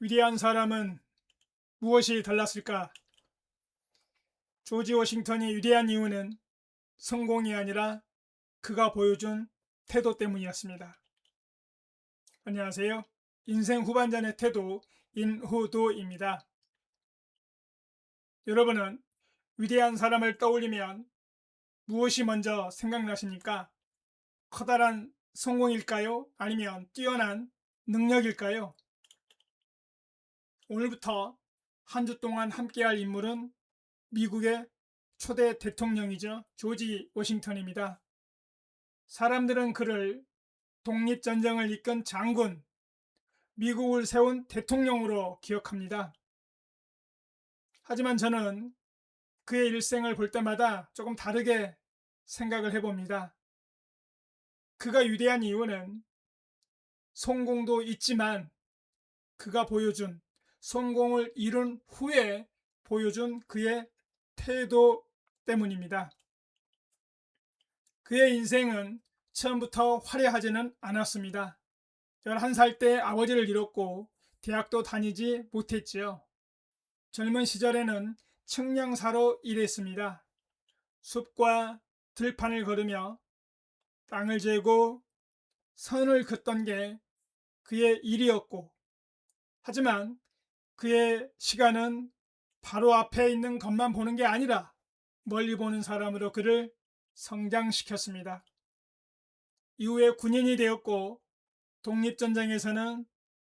위대한 사람은 무엇이 달랐을까? 조지 워싱턴이 위대한 이유는 성공이 아니라 그가 보여준 태도 때문이었습니다. 안녕하세요. 인생 후반전의 태도 인후도입니다. 여러분은 위대한 사람을 떠올리면 무엇이 먼저 생각나십니까? 커다란 성공일까요? 아니면 뛰어난 능력일까요? 오늘부터 한 주 동안 함께할 인물은 미국의 초대 대통령이죠. 조지 워싱턴입니다. 사람들은 그를 독립전쟁을 이끈 장군, 미국을 세운 대통령으로 기억합니다. 하지만 저는 그의 일생을 볼 때마다 조금 다르게 생각을 해봅니다. 그가 위대한 이유는 성공도 있지만 그가 보여준 성공을 이룬 후에 보여준 그의 태도 때문입니다. 그의 인생은 처음부터 화려하지는 않았습니다. 11살 때 아버지를 잃었고 대학도 다니지 못했지요. 젊은 시절에는 측량사로 일했습니다. 숲과 들판을 걸으며 땅을 재고 선을 긋던 게 그의 일이었고, 하지만 그의 시간은 바로 앞에 있는 것만 보는 게 아니라 멀리 보는 사람으로 그를 성장시켰습니다. 이후에 군인이 되었고 독립전쟁에서는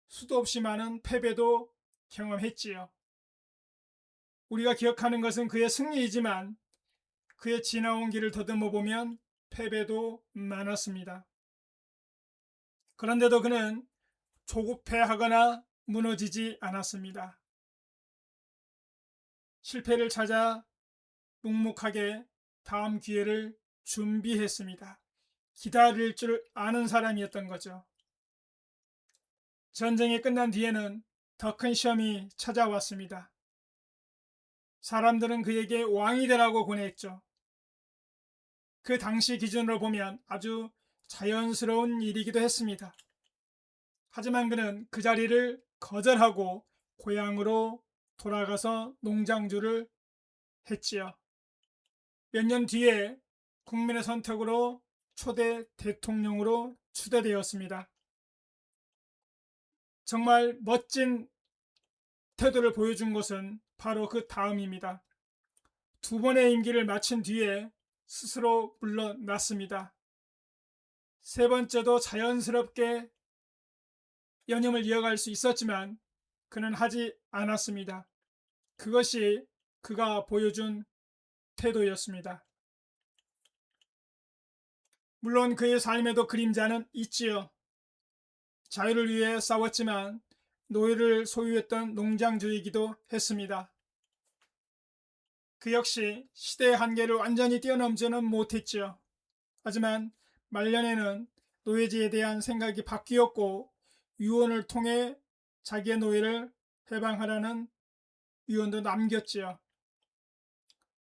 수도 없이 많은 패배도 경험했지요. 우리가 기억하는 것은 그의 승리이지만 그의 지나온 길을 더듬어 보면 패배도 많았습니다. 그런데도 그는 조급해하거나 무너지지 않았습니다. 실패를 찾아 묵묵하게 다음 기회를 준비했습니다. 기다릴 줄 아는 사람이었던 거죠. 전쟁이 끝난 뒤에는 더 큰 시험이 찾아왔습니다. 사람들은 그에게 왕이 되라고 권했죠. 그 당시 기준으로 보면 아주 자연스러운 일이기도 했습니다. 하지만 그는 그 자리를 거절하고 고향으로 돌아가서 농장주를 했지요. 몇 년 뒤에 국민의 선택으로 초대 대통령으로 추대되었습니다. 정말 멋진 태도를 보여준 것은 바로 그 다음입니다. 두 번의 임기를 마친 뒤에 스스로 물러났습니다. 세 번째도 자연스럽게 연임을 이어갈 수 있었지만 그는 하지 않았습니다. 그것이 그가 보여준 태도였습니다. 물론 그의 삶에도 그림자는 있지요. 자유를 위해 싸웠지만 노예를 소유했던 농장주이기도 했습니다. 그 역시 시대의 한계를 완전히 뛰어넘지는 못했지요. 하지만 말년에는 노예제에 대한 생각이 바뀌었고 유언을 통해 자기의 노예를 해방하라는 유언도 남겼지요.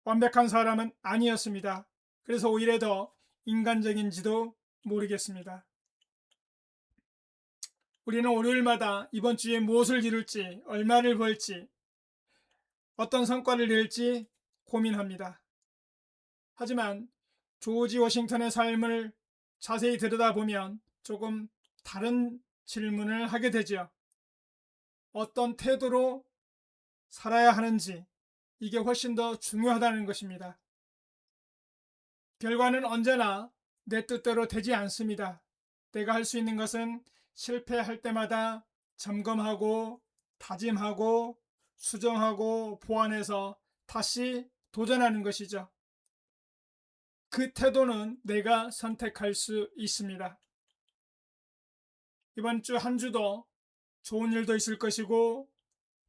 완벽한 사람은 아니었습니다. 그래서 오히려 더 인간적인지도 모르겠습니다. 우리는 월요일마다 이번 주에 무엇을 이룰지, 얼마를 벌지, 어떤 성과를 낼지 고민합니다. 하지만 조지 워싱턴의 삶을 자세히 들여다보면 조금 다른 질문을 하게 되죠. 어떤 태도로 살아야 하는지, 이게 훨씬 더 중요하다는 것입니다. 결과는 언제나 내 뜻대로 되지 않습니다. 내가 할 수 있는 것은 실패할 때마다 점검하고 다짐하고 수정하고 보완해서 다시 도전하는 것이죠. 그 태도는 내가 선택할 수 있습니다. 이번 주 한 주도 좋은 일도 있을 것이고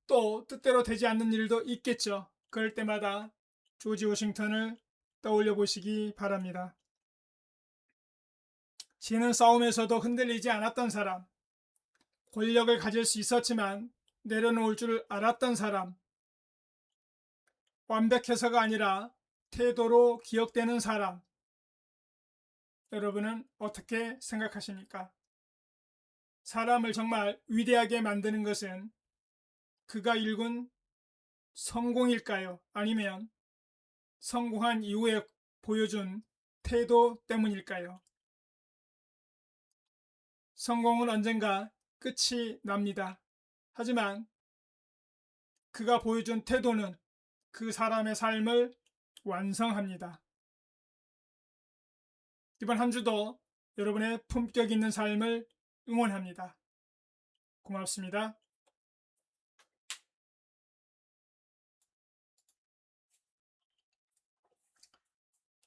또 뜻대로 되지 않는 일도 있겠죠. 그럴 때마다 조지 워싱턴을 떠올려 보시기 바랍니다. 지는 싸움에서도 흔들리지 않았던 사람, 권력을 가질 수 있었지만 내려놓을 줄 알았던 사람, 완벽해서가 아니라 태도로 기억되는 사람, 여러분은 어떻게 생각하십니까? 사람을 정말 위대하게 만드는 것은 그가 이룬 성공일까요? 아니면 성공한 이후에 보여준 태도 때문일까요? 성공은 언젠가 끝이 납니다. 하지만 그가 보여준 태도는 그 사람의 삶을 완성합니다. 이번 한 주도 여러분의 품격 있는 삶을 응원합니다. 고맙습니다.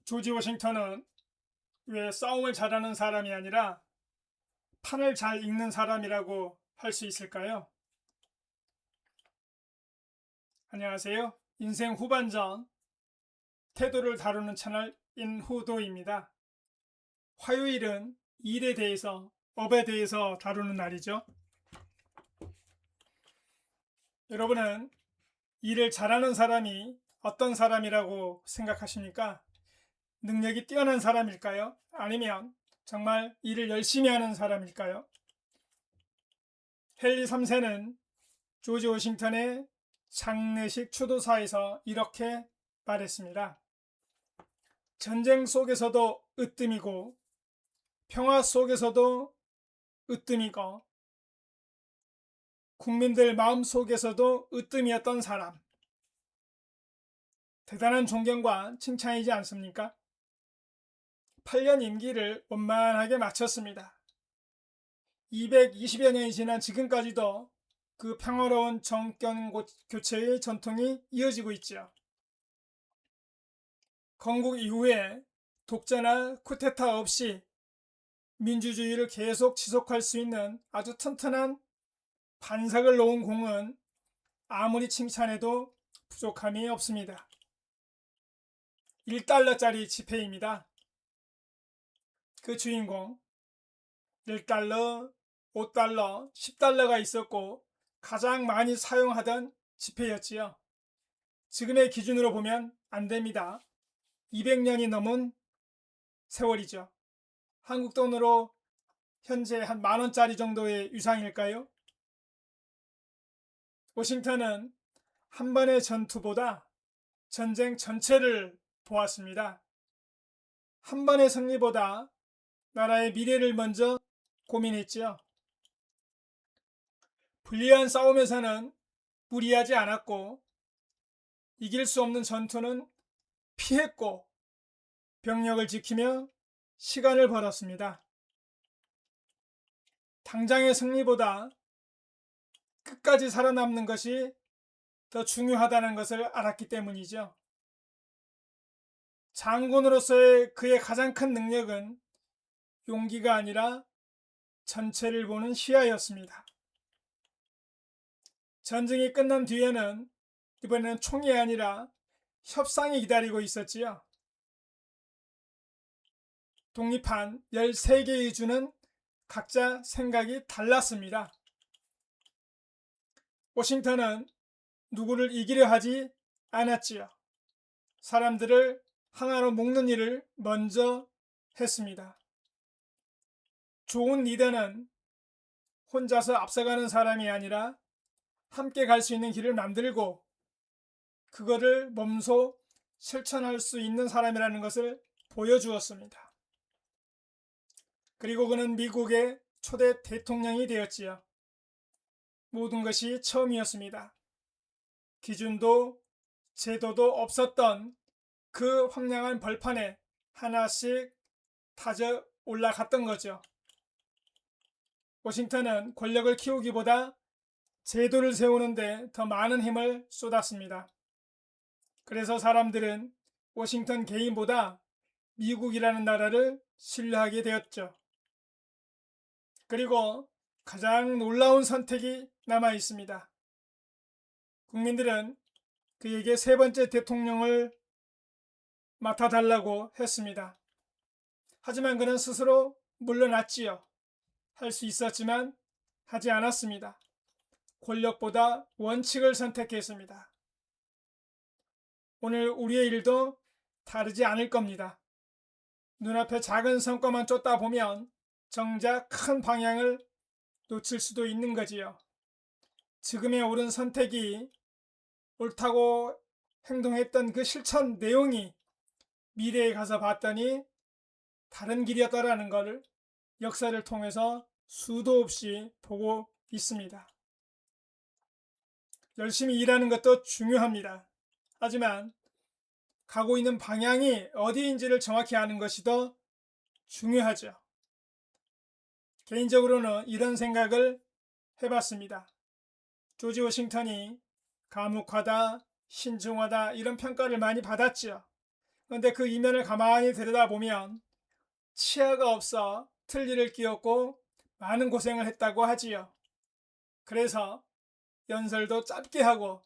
조지 워싱턴은 왜 싸움을 잘하는 사람이 아니라 판을 잘 읽는 사람이라고 할 수 있을까요? 안녕하세요. 인생 후반전 태도를 다루는 채널 인후도입니다. 화요일은 일에 대해서, 업에 대해서 다루는 날이죠. 여러분은 일을 잘하는 사람이 어떤 사람이라고 생각하십니까? 능력이 뛰어난 사람일까요? 아니면 정말 일을 열심히 하는 사람일까요? 헨리 3세는 조지 워싱턴의 장례식 추도사에서 이렇게 말했습니다. 전쟁 속에서도 으뜸이고 평화 속에서도 으뜸이고 국민들 마음 속에서도 으뜸이었던 사람. 대단한 존경과 칭찬이지 않습니까? 8년 임기를 원만하게 마쳤습니다. 220여 년이 지난 지금까지도 그 평화로운 정권 교체의 전통이 이어지고 있죠. 건국 이후에 독재나 쿠데타 없이 민주주의를 계속 지속할 수 있는 아주 튼튼한 반석을 놓은 공은 아무리 칭찬해도 부족함이 없습니다. 1달러짜리 지폐입니다. 그 주인공 1달러, 5달러, 10달러가 있었고 가장 많이 사용하던 지폐였지요. 지금의 기준으로 보면 안 됩니다. 200년이 넘은 세월이죠. 한국 돈으로 현재 한 10,000원짜리 정도의 유상일까요? 워싱턴은 한 번의 전투보다 전쟁 전체를 보았습니다. 한 번의 승리보다 나라의 미래를 먼저 고민했지요. 불리한 싸움에서는 무리하지 않았고 이길 수 없는 전투는 피했고 병력을 지키며 시간을 벌었습니다. 당장의 승리보다 끝까지 살아남는 것이 더 중요하다는 것을 알았기 때문이죠. 장군으로서의 그의 가장 큰 능력은 용기가 아니라 전체를 보는 시야였습니다. 전쟁이 끝난 뒤에는 이번에는 총이 아니라 협상이 기다리고 있었지요. 독립한 13개의 주는 각자 생각이 달랐습니다. 워싱턴은 누구를 이기려 하지 않았지요. 사람들을 하나로 묶는 일을 먼저 했습니다. 좋은 리더는 혼자서 앞서가는 사람이 아니라 함께 갈 수 있는 길을 만들고 그거를 몸소 실천할 수 있는 사람이라는 것을 보여주었습니다. 그리고 그는 미국의 초대 대통령이 되었지요. 모든 것이 처음이었습니다. 기준도 제도도 없었던 그 황량한 벌판에 하나씩 타져 올라갔던 거죠. 워싱턴은 권력을 키우기보다 제도를 세우는데 더 많은 힘을 쏟았습니다. 그래서 사람들은 워싱턴 개인보다 미국이라는 나라를 신뢰하게 되었죠. 그리고 가장 놀라운 선택이 남아 있습니다. 국민들은 그에게 세 번째 대통령을 맡아달라고 했습니다. 하지만 그는 스스로 물러났지요. 할 수 있었지만 하지 않았습니다. 권력보다 원칙을 선택했습니다. 오늘 우리의 일도 다르지 않을 겁니다. 눈앞에 작은 성과만 쫓다 보면 정작 큰 방향을 놓칠 수도 있는 거지요. 지금의 옳은 선택이 옳다고 행동했던 그 실천 내용이 미래에 가서 봤더니 다른 길이었다라는 것을 역사를 통해서 수도 없이 보고 있습니다. 열심히 일하는 것도 중요합니다. 하지만 가고 있는 방향이 어디인지를 정확히 아는 것이 더 중요하죠. 개인적으로는 이런 생각을 해봤습니다. 조지 워싱턴이 감옥하다, 신중하다 이런 평가를 많이 받았죠. 그런데 그 이면을 가만히 들여다보면 치아가 없어 틀니를 끼웠고 많은 고생을 했다고 하지요. 그래서 연설도 짧게 하고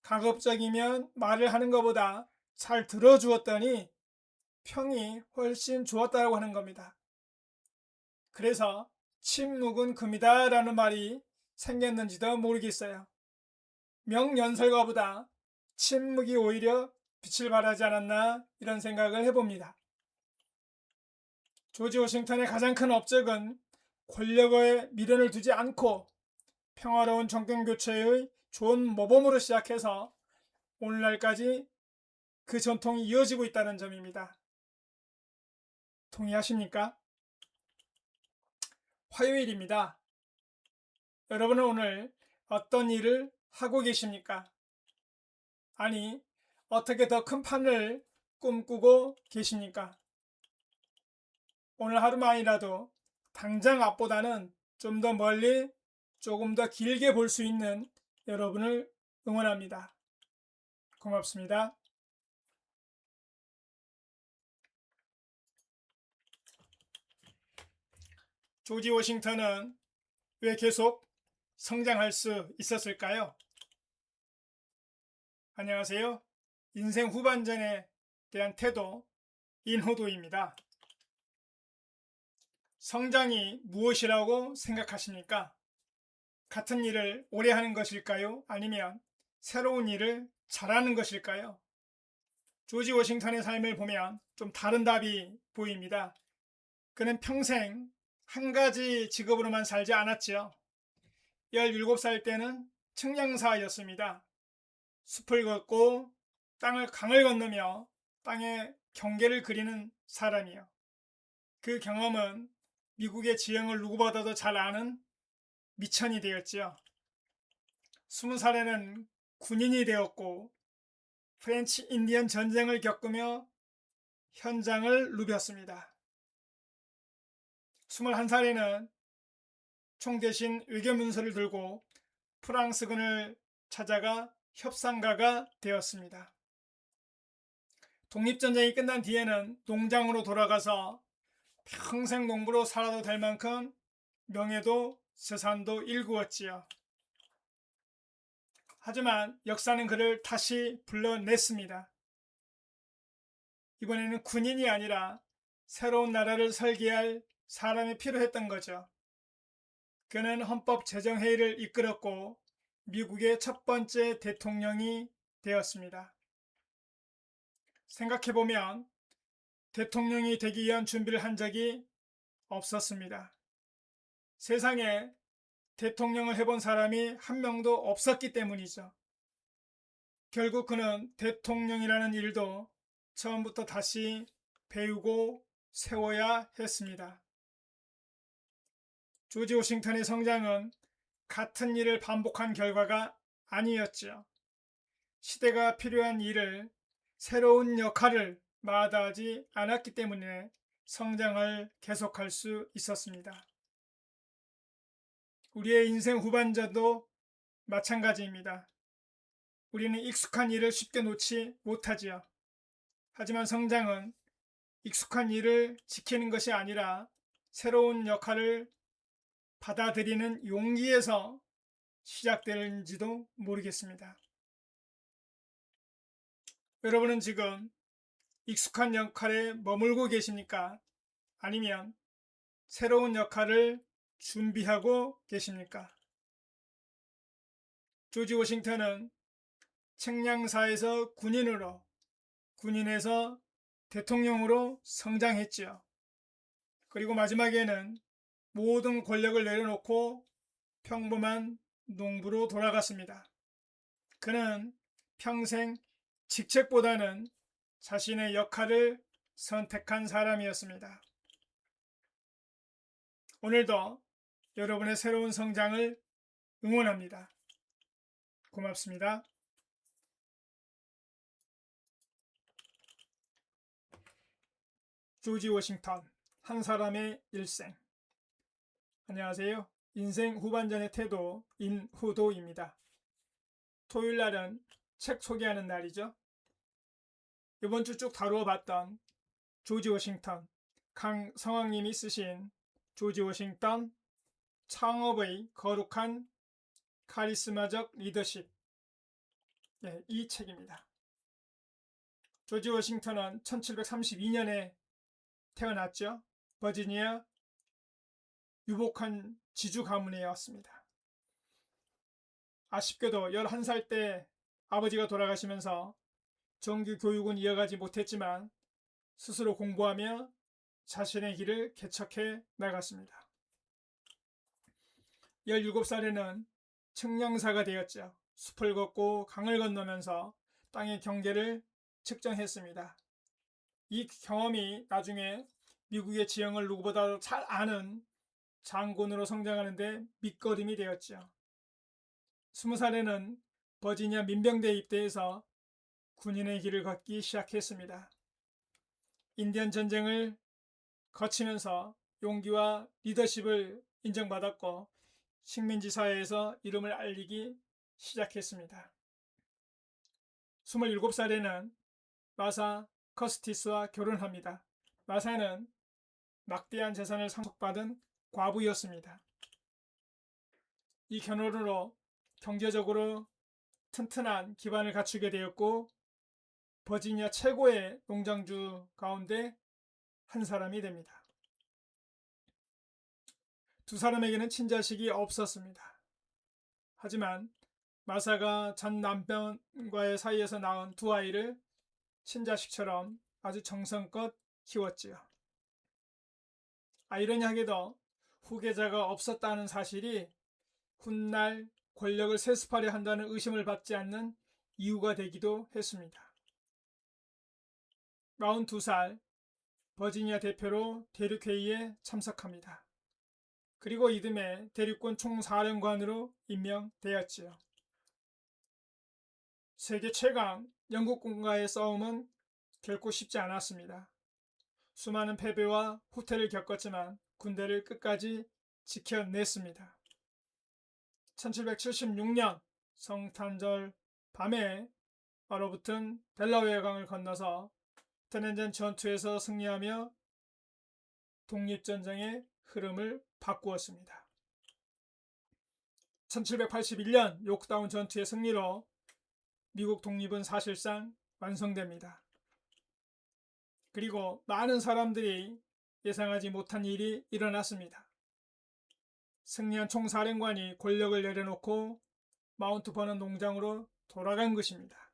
가급적이면 말을 하는 것보다 잘 들어주었더니 평이 훨씬 좋았다고 하는 겁니다. 그래서 침묵은 금이다 라는 말이 생겼는지도 모르겠어요. 명연설가보다 침묵이 오히려 빛을 발하지 않았나 이런 생각을 해봅니다. 조지 워싱턴의 가장 큰 업적은 권력에 미련을 두지 않고 평화로운 정권 교체의 좋은 모범으로 시작해서 오늘날까지 그 전통이 이어지고 있다는 점입니다. 동의하십니까? 화요일입니다. 여러분은 오늘 어떤 일을 하고 계십니까? 아니, 어떻게 더 큰 판을 꿈꾸고 계십니까? 오늘 하루만이라도 당장 앞보다는 좀 더 멀리 조금 더 길게 볼 수 있는 여러분을 응원합니다. 고맙습니다. 조지 워싱턴은 왜 계속 성장할 수 있었을까요? 안녕하세요. 인생 후반전에 대한 태도 인호도입니다. 성장이 무엇이라고 생각하십니까? 같은 일을 오래 하는 것일까요? 아니면 새로운 일을 잘하는 것일까요? 조지 워싱턴의 삶을 보면 좀 다른 답이 보입니다. 그는 평생 한 가지 직업으로만 살지 않았지요. 17살 때는 측량사였습니다. 숲을 걷고 강을 건너며 땅의 경계를 그리는 사람이요. 그 경험은 미국의 지형을 누구보다도 잘 아는 미천이 되었지요. 20살에는 군인이 되었고 프렌치 인디언 전쟁을 겪으며 현장을 누볐습니다. 21살에는 총 대신 외교 문서를 들고 프랑스군을 찾아가 협상가가 되었습니다. 독립전쟁이 끝난 뒤에는 농장으로 돌아가서 평생 농부로 살아도 될 만큼 명예도 재산도 일구었지요. 하지만 역사는 그를 다시 불러냈습니다. 이번에는 군인이 아니라 새로운 나라를 설계할 사람이 필요했던 거죠. 그는 헌법제정회의를 이끌었고 미국의 첫 번째 대통령이 되었습니다. 생각해보면 대통령이 되기 위한 준비를 한 적이 없었습니다. 세상에 대통령을 해본 사람이 한 명도 없었기 때문이죠. 결국 그는 대통령이라는 일도 처음부터 다시 배우고 세워야 했습니다. 조지 워싱턴의 성장은 같은 일을 반복한 결과가 아니었죠. 시대가 필요한 일을 새로운 역할을 마다하지 않았기 때문에 성장을 계속할 수 있었습니다. 우리의 인생 후반전도 마찬가지입니다. 우리는 익숙한 일을 쉽게 놓지 못하지요. 하지만 성장은 익숙한 일을 지키는 것이 아니라 새로운 역할을 받아들이는 용기에서 시작되는지도 모르겠습니다. 여러분은 지금 익숙한 역할에 머물고 계십니까? 아니면 새로운 역할을 준비하고 계십니까? 조지 워싱턴은 측량사에서 군인으로, 군인에서 대통령으로 성장했지요. 그리고 마지막에는 모든 권력을 내려놓고 평범한 농부로 돌아갔습니다. 그는 평생 직책보다는 자신의 역할을 선택한 사람이었습니다. 오늘도 여러분의 새로운 성장을 응원합니다. 고맙습니다. 조지 워싱턴, 한 사람의 일생. 안녕하세요. 인생 후반전의 태도 인후도입니다. 토요일 날은 책 소개하는 날이죠. 이번 주 쭉 다루어 봤던 조지 워싱턴, 강성황님이 쓰신 조지 워싱턴 창업의 거룩한 카리스마적 리더십, 이 책입니다. 조지 워싱턴은 1732년에 태어났죠. 버지니아 유복한 지주 가문에 왔습니다. 아쉽게도 11살 때 아버지가 돌아가시면서 정규 교육은 이어가지 못했지만 스스로 공부하며 자신의 길을 개척해 나갔습니다. 17살에는 측량사가 되었죠. 숲을 걷고 강을 건너면서 땅의 경계를 측정했습니다. 이 경험이 나중에 미국의 지형을 누구보다 잘 아는 장군으로 성장하는데 밑거름이 되었죠. 20살에는 버지니아 민병대에 입대해서 군인의 길을 걷기 시작했습니다. 인디언 전쟁을 거치면서 용기와 리더십을 인정받았고 식민지 사회에서 이름을 알리기 시작했습니다. 27살에는 마사 커스티스와 결혼합니다. 마사는 막대한 재산을 상속받은 과부였습니다. 이 결혼으로 경제적으로 튼튼한 기반을 갖추게 되었고 버지니아 최고의 농장주 가운데 한 사람이 됩니다. 두 사람에게는 친자식이 없었습니다. 하지만 마사가 전 남편과의 사이에서 낳은 두 아이를 친자식처럼 아주 정성껏 키웠지요. 아이러니하게도 후계자가 없었다는 사실이 훗날 권력을 세습하려 한다는 의심을 받지 않는 이유가 되기도 했습니다. 42살 버지니아 대표로 대륙회의에 참석합니다. 그리고 이듬해 대륙군 총사령관으로 임명되었지요. 세계 최강 영국군과의 싸움은 결코 쉽지 않았습니다. 수많은 패배와 후퇴를 겪었지만 군대를 끝까지 지켜냈습니다. 1776년 성탄절 밤에 얼어붙은 델라웨어 강을 건너서 테넨젠 전투에서 승리하며 독립전쟁의 흐름을 바꾸었습니다. 1781년 요크다운 전투의 승리로 미국 독립은 사실상 완성됩니다. 그리고 많은 사람들이 예상하지 못한 일이 일어났습니다. 승리한 총사령관이 권력을 내려놓고 마운트 버넌 농장으로 돌아간 것입니다.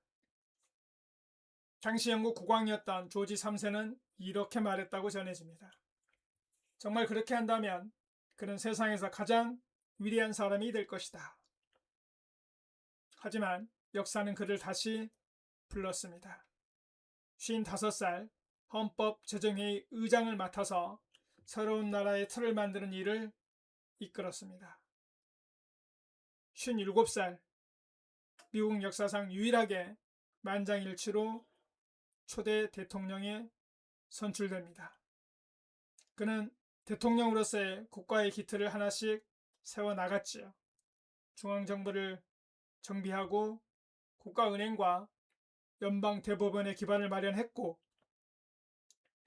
당시 영국 국왕이었던 조지 3세는 이렇게 말했다고 전해집니다. 정말 그렇게 한다면 그는 세상에서 가장 위대한 사람이 될 것이다. 하지만 역사는 그를 다시 불렀습니다. 55살 헌법제정회의 의장을 맡아서 새로운 나라의 틀을 만드는 일을 이끌었습니다. 57살 미국 역사상 유일하게 만장일치로 초대 대통령에 선출됩니다. 그는 대통령으로서의 국가의 기틀을 하나씩 세워나갔지요. 중앙정부를 정비하고 국가은행과 연방대법원의 기반을 마련했고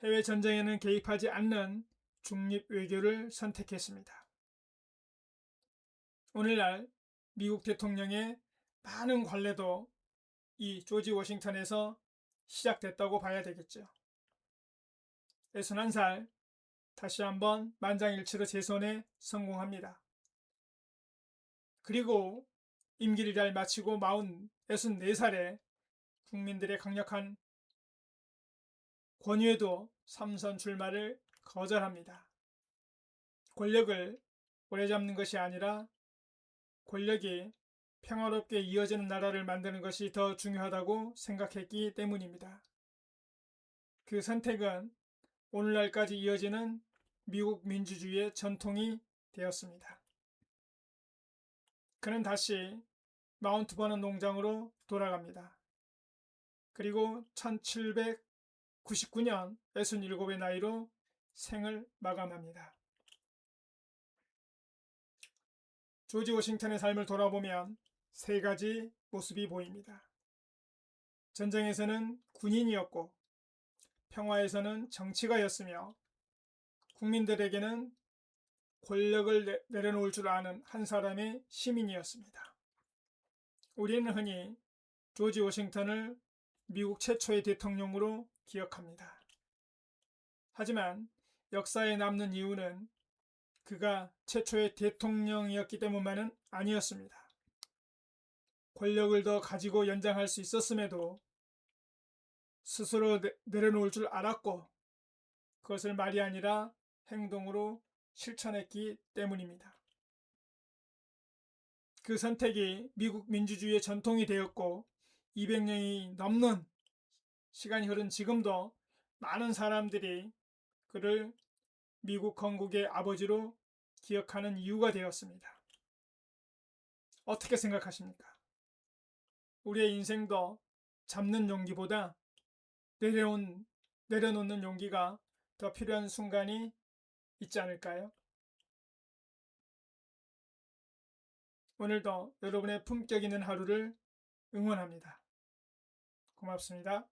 해외 전쟁에는 개입하지 않는 중립 외교를 선택했습니다. 오늘날 미국 대통령의 많은 관례도 이 조지 워싱턴에서 시작됐다고 봐야 되겠죠. 61살 다시 한번 만장일치로 재선에 성공합니다. 그리고 임기를 잘 마치고 64살에 국민들의 강력한 권유에도 3선 출마를 거절합니다. 권력을 오래 잡는 것이 아니라 권력이 평화롭게 이어지는 나라를 만드는 것이 더 중요하다고 생각했기 때문입니다. 그 선택은 오늘날까지 이어지는 미국 민주주의의 전통이 되었습니다. 그는 다시 마운트 버넌 농장으로 돌아갑니다. 그리고 1799년 67의 나이로 생을 마감합니다. 조지 워싱턴의 삶을 돌아보면 세 가지 모습이 보입니다. 전쟁에서는 군인이었고 평화에서는 정치가였으며 국민들에게는 권력을 내려놓을 줄 아는 한 사람의 시민이었습니다. 우리는 흔히 조지 워싱턴을 미국 최초의 대통령으로 기억합니다. 하지만 역사에 남는 이유는 그가 최초의 대통령이었기 때문만은 아니었습니다. 권력을 더 가지고 연장할 수 있었음에도 스스로 내려놓을 줄 알았고 그것을 말이 아니라 행동으로 실천했기 때문입니다. 그 선택이 미국 민주주의의 전통이 되었고 200년이 넘는 시간이 흐른 지금도 많은 사람들이 그를 미국 건국의 아버지로 기억하는 이유가 되었습니다. 어떻게 생각하십니까? 우리의 인생도 잡는 용기보다 내려놓는 용기가 더 필요한 순간이 있지 않을까요? 오늘도 여러분의 품격 있는 하루를 응원합니다. 고맙습니다.